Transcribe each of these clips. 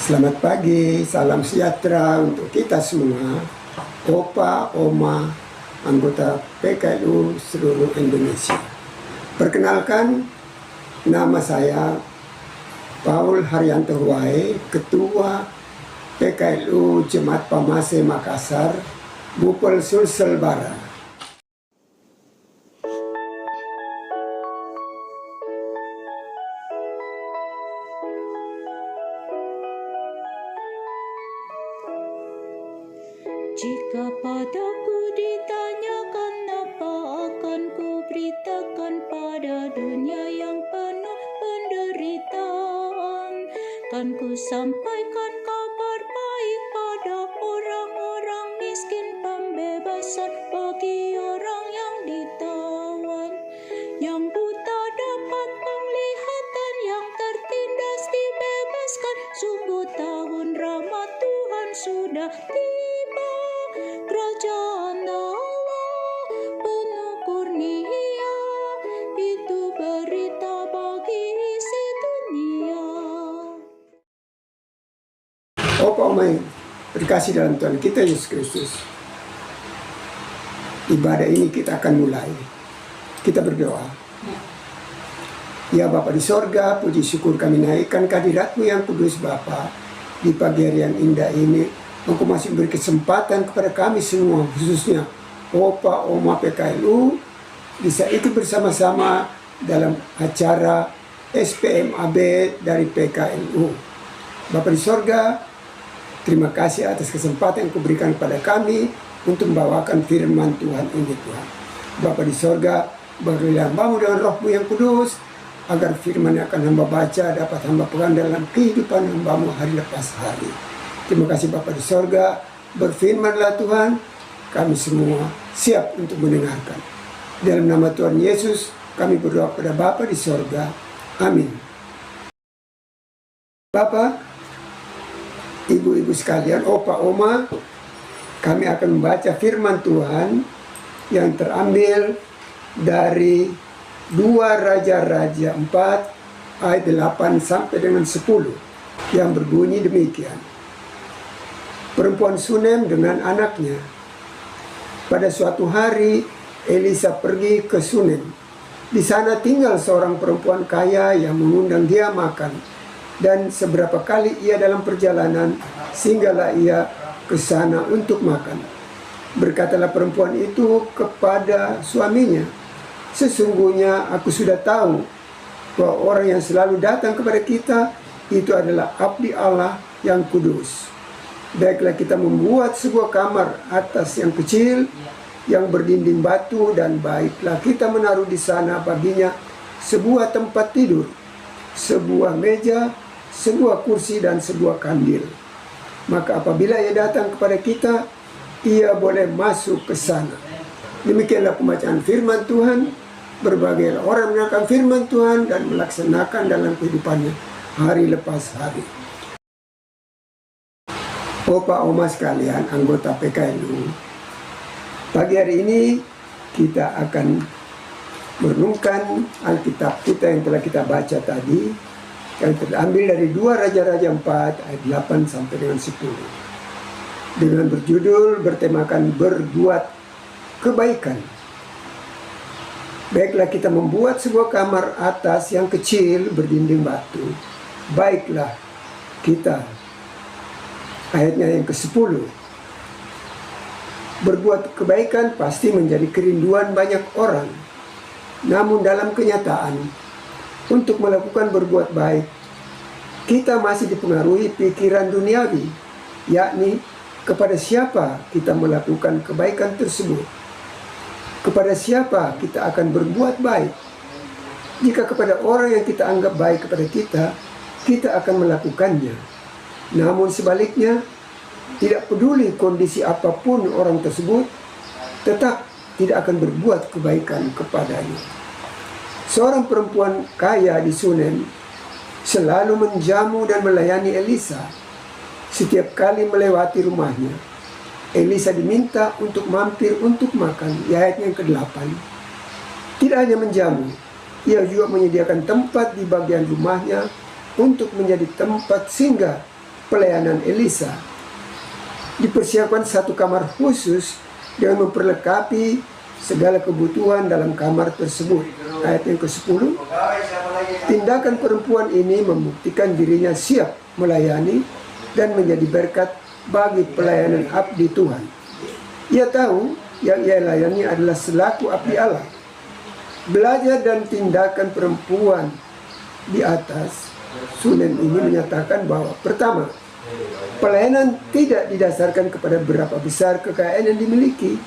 Selamat pagi, salam sejahtera untuk kita semua, Opa, Oma, anggota PKLU seluruh Indonesia. Perkenalkan, nama saya Paul Haryanto Huwae, Ketua PKLU Jemaat Pamase Makassar, Bupel Sulsel Barat. Jika padaku ditanyakan apa akan ku beritakan pada dunia yang penuh penderitaan, kan ku sampaikan kabar baik pada orang-orang miskin, pembebasan bagi orang yang ditawan, yang buta dapat penglihatan, yang tertindas dibebaskan. Sungguh tahun rahmat Tuhan sudah tiba. Kerajaan Allah penuh kurnia, itu berita bagi sedunia. Opa, Oma terkasih dalam Tuhan kita Yesus Kristus, ibadah ini kita akan mulai. Kita berdoa. Ya Bapa di sorga, puji syukur kami naikkan kehadirat-Mu yang kudus Bapa. Di pagi hari yang indah ini, Engkau masih beri kesempatan kepada kami semua, khususnya Opa, Oma PKLU, bisa ikut bersama-sama dalam acara SPMAB dari PKLU. Bapa di sorga, terima kasih atas kesempatan yang Kau berikan kepada kami untuk membawakan firman Tuhan ini Tuhan. Bapa di sorga, berilah hamba-Mu dengan roh-Mu yang kudus, agar firman yang akan hamba baca dapat hamba pegang dalam kehidupan hamba-Mu hari lepas hari. Terima kasih Bapa di sorga, berfirmanlah Tuhan, kami semua siap untuk mendengarkan. Dalam nama Tuhan Yesus, kami berdoa kepada Bapa di sorga. Amin. Bapak, ibu-ibu sekalian, Opa, Oma, kami akan membaca firman Tuhan yang terambil dari 2 Raja-Raja 4 ayat 8 sampai dengan 10 yang berbunyi demikian. Perempuan Sunem dengan anaknya. Pada suatu hari Elisa pergi ke Sunem. Di sana tinggal seorang perempuan kaya yang mengundang dia makan. Dan seberapa kali ia dalam perjalanan, singgahlah ia ke sana untuk makan. Berkatalah perempuan itu kepada suaminya, "Sesungguhnya aku sudah tahu bahwa orang yang selalu datang kepada kita itu adalah abdi Allah yang kudus. Baiklah kita membuat sebuah kamar atas yang kecil, yang berdinding batu, dan baiklah kita menaruh di sana baginya sebuah tempat tidur, sebuah meja, sebuah kursi, dan sebuah kandil. Maka apabila ia datang kepada kita, ia boleh masuk ke sana." Demikianlah pembacaan firman Tuhan. Berbagai orang mendengarkan firman Tuhan dan melaksanakan dalam kehidupannya hari lepas hari. Opa, Oma sekalian, anggota PKLU, pagi hari ini kita akan merenungkan Alkitab kita yang telah kita baca tadi, yang terambil dari 2 Raja-Raja 4 ayat 8 sampai dengan 10, dengan berjudul bertemakan berbuat kebaikan. Baiklah kita membuat sebuah kamar atas yang kecil berdinding batu. Baiklah kita, ayatnya yang ke-10. Berbuat kebaikan pasti menjadi kerinduan banyak orang. Namun dalam kenyataan, untuk melakukan berbuat baik, kita masih dipengaruhi pikiran duniawi, yakni kepada siapa kita melakukan kebaikan tersebut. Kepada siapa kita akan berbuat baik. Jika kepada orang yang kita anggap baik kepada kita, kita akan melakukannya. Namun sebaliknya, tidak peduli kondisi apapun orang tersebut, tetap tidak akan berbuat kebaikan kepadanya. Seorang perempuan kaya di Sunem selalu menjamu dan melayani Elisa. Setiap kali melewati rumahnya, Elisa diminta untuk mampir untuk makan, ayat yang ke-8. Tidak hanya menjamu, ia juga menyediakan tempat di bagian rumahnya untuk menjadi tempat singgah pelayanan Elisa. Dipersiapkan satu kamar khusus dengan memperlengkapi segala kebutuhan dalam kamar tersebut. Ayat yang ke-10, tindakan perempuan ini membuktikan dirinya siap melayani dan menjadi berkat bagi pelayanan abdi Tuhan. Ia tahu yang ia layani adalah selaku abdi Allah. Belajar dan tindakan perempuan di atas Sunen ini menyatakan bahwa pertama, pelayanan tidak didasarkan kepada berapa besar kekayaan yang dimiliki,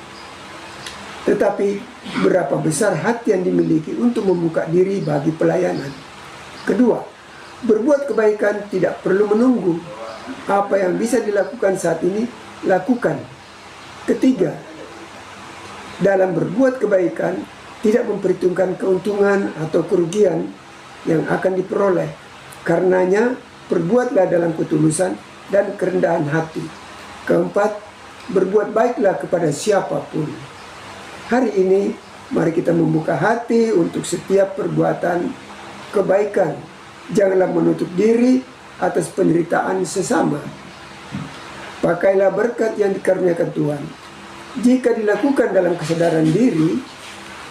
tetapi berapa besar hati yang dimiliki untuk membuka diri bagi pelayanan. Kedua, berbuat kebaikan tidak perlu menunggu. Apa yang bisa dilakukan saat ini, lakukan. Ketiga, dalam berbuat kebaikan tidak memperhitungkan keuntungan atau kerugian yang akan diperoleh. Karenanya, berbuatlah dalam ketulusan dan kerendahan hati. Keempat, berbuat baiklah kepada siapapun. Hari ini, mari kita membuka hati untuk setiap perbuatan kebaikan. Janganlah menutup diri atas penderitaan sesama. Pakailah berkat yang dikaruniakan Tuhan. Jika dilakukan dalam kesadaran diri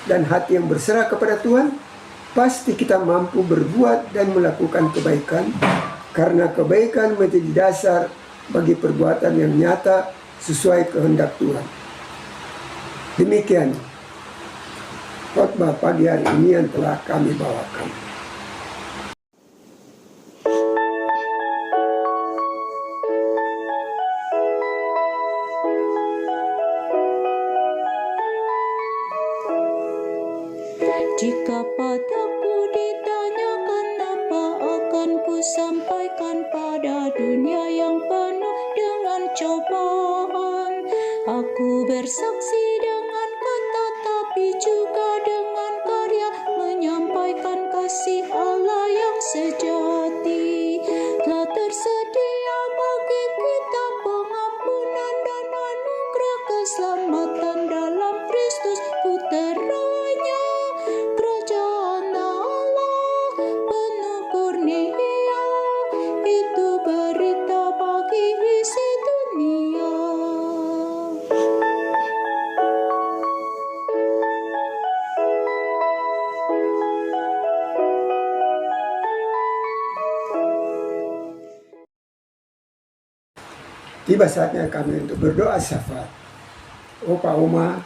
dan hati yang berserah kepada Tuhan, pasti kita mampu berbuat dan melakukan kebaikan, karena kebaikan menjadi dasar bagi perbuatan yang nyata sesuai kehendak Tuhan. Demikian khotbah pagi hari ini yang telah kami bawakan. Jika padaku ditanyakan apa akan ku sampaikan pada dunia yang penuh dengan cobaan. Aku bersaksi dengan kata tapi juga dengan karya, menyampaikan kasih Allah yang sejati. Telah tersedia bagi kita pengampunan dan anugerah keselamatan dalam Kristus Putranya. Kerajaan Allah penuh kurnia, itu berita bagi isi dunia. Tiba saatnya kami untuk berdoa syafaat. Opa, Oma,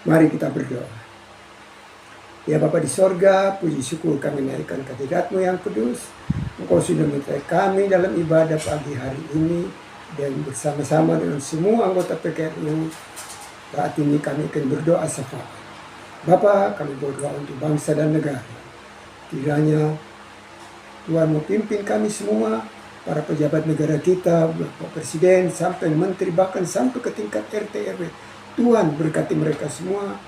mari kita berdoa. Ya Bapa di sorga, puji syukur kami naikkan kehadirat-Mu yang kudus. Engkau sudah menyertai kami dalam ibadah pagi hari ini, dan bersama-sama dengan semua anggota PKRU, saat ini kami akan berdoa syafaat. Bapa, kami berdoa untuk bangsa dan negara. Kiranya Tuhan mau pimpin kami semua, para pejabat negara kita, Bapak Presiden, sampai Menteri, bahkan sampai ke tingkat RT RW. Tuhan berkati mereka semua,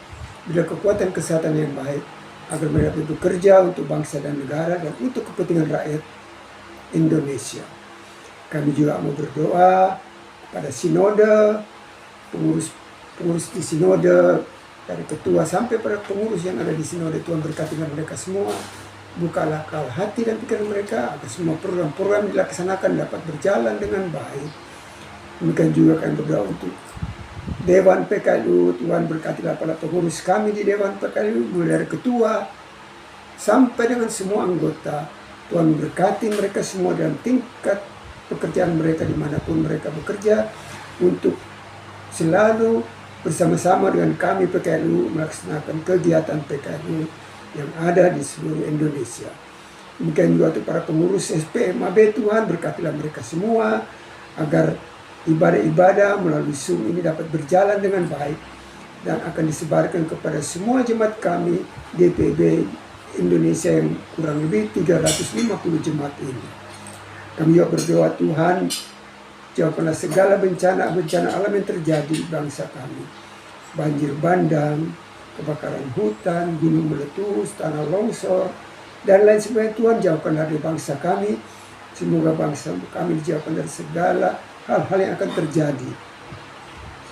bila kekuatan kesehatan yang baik, agar mereka bekerja untuk bangsa dan negara dan untuk kepentingan rakyat Indonesia. Kami juga mau berdoa pada sinode, pengurus di sinode, dari ketua sampai pada pengurus yang ada di sinode. Tuhan berkati mereka semua, bukalah akal hati dan pikiran mereka agar semua program-program dilaksanakan dapat berjalan dengan baik. Demikian juga kami berdoa untuk Dewan PKLU. Tuhan berkatilah para pengurus kami di Dewan PKLU, mulai dari ketua sampai dengan semua anggota. Tuhan berkati mereka semua dalam tingkat pekerjaan mereka dimanapun mereka bekerja, untuk selalu bersama-sama dengan kami PKLU melaksanakan kegiatan PKLU yang ada di seluruh Indonesia. Demikian juga untuk para pengurus SPMAB, Tuhan berkatilah mereka semua agar ibadah-ibadah melalui Zoom ini dapat berjalan dengan baik dan akan disebarkan kepada semua jemaat kami DPB Indonesia yang kurang lebih 350 jemaat ini. Kami juga berdoa, Tuhan, jawabkanlah segala bencana alam yang terjadi di bangsa kami. Banjir bandang, kebakaran hutan, gunung meletus, tanah longsor, dan lain sebagainya. Tuhan, jauhkanlah dari bangsa kami. Semoga bangsa kami dijauhkan dari segala hal-hal yang akan terjadi.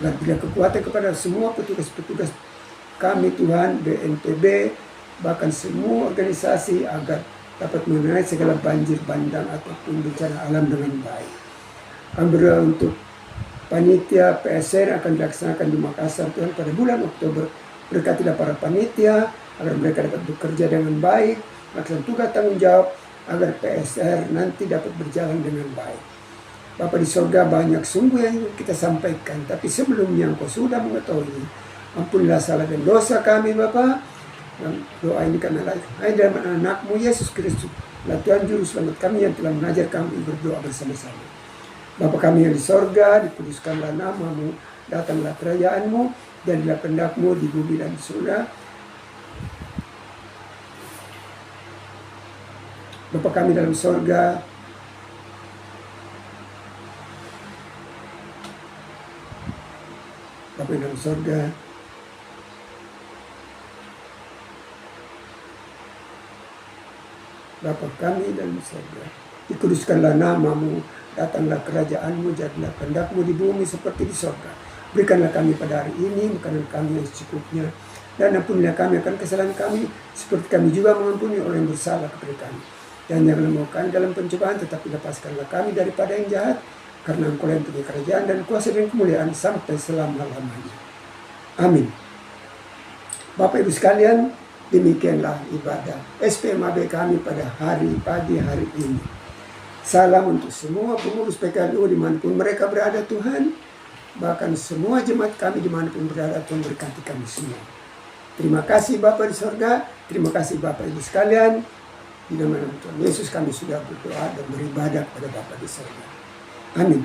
Dan berikan kekuatan kepada semua petugas-petugas kami, Tuhan, BNPB, bahkan semua organisasi, agar dapat mengenai segala banjir bandang ataupun bencana alam dengan baik. Kami berdoa untuk panitia PSR akan dilaksanakan di Makassar Tuhan pada bulan Oktober. Berkatilah para panitia agar mereka dapat bekerja dengan baik, melaksanakan tugas tanggung jawab agar PSR nanti dapat berjalan dengan baik. Bapa di sorga, banyak sungguh yang kita sampaikan, tapi sebelumnya Engkau sudah mengetahui. Ampunilah salah dan dosa kami Bapa. Dan doa ini karena hanya dalam anak-Mu Yesus Kristus, Tuhan Juru Selamat kami yang telah mengajar kami berdoa bersama-sama. Bapa kami yang di sorga, dikuduskanlah nama-Mu, datanglah kerajaan-Mu, jadilah kehendak-Mu di bumi dan di surga. Bapa kami dalam sorga, Bapa yang dalam sorga, Bapa kami dalam sorga, dikuduskanlah nama-Mu, datanglah kerajaan-Mu, jadilah kehendak-Mu di bumi seperti di sorga. Berikanlah kami pada hari ini makanan kami yang secukupnya, dan ampunilah kami akan kesalahan kami, seperti kami juga mengampuni orang yang bersalah kepada kami. Dan janganlah membawa kami dalam pencobaan, tetapi lepaskanlah kami daripada yang jahat, karena Engkau yang punya kerajaan dan kuasa dan kemuliaan sampai selama-lamanya. Amin. Bapak Ibu sekalian, demikianlah ibadah SPMAB kami pada pagi hari ini. Salam untuk semua pengurus PKLU dimanapun mereka berada Tuhan. Bahkan semua jemaat kami dimanapun berada, Tuhan berkati kami semua. Terima kasih Bapak di sorga, terima kasih Bapak Ibu sekalian. Di nama Tuhan Yesus kami sudah berdoa dan beribadah kepada Bapa di surga. Amin.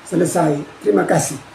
Selesai. Terima kasih.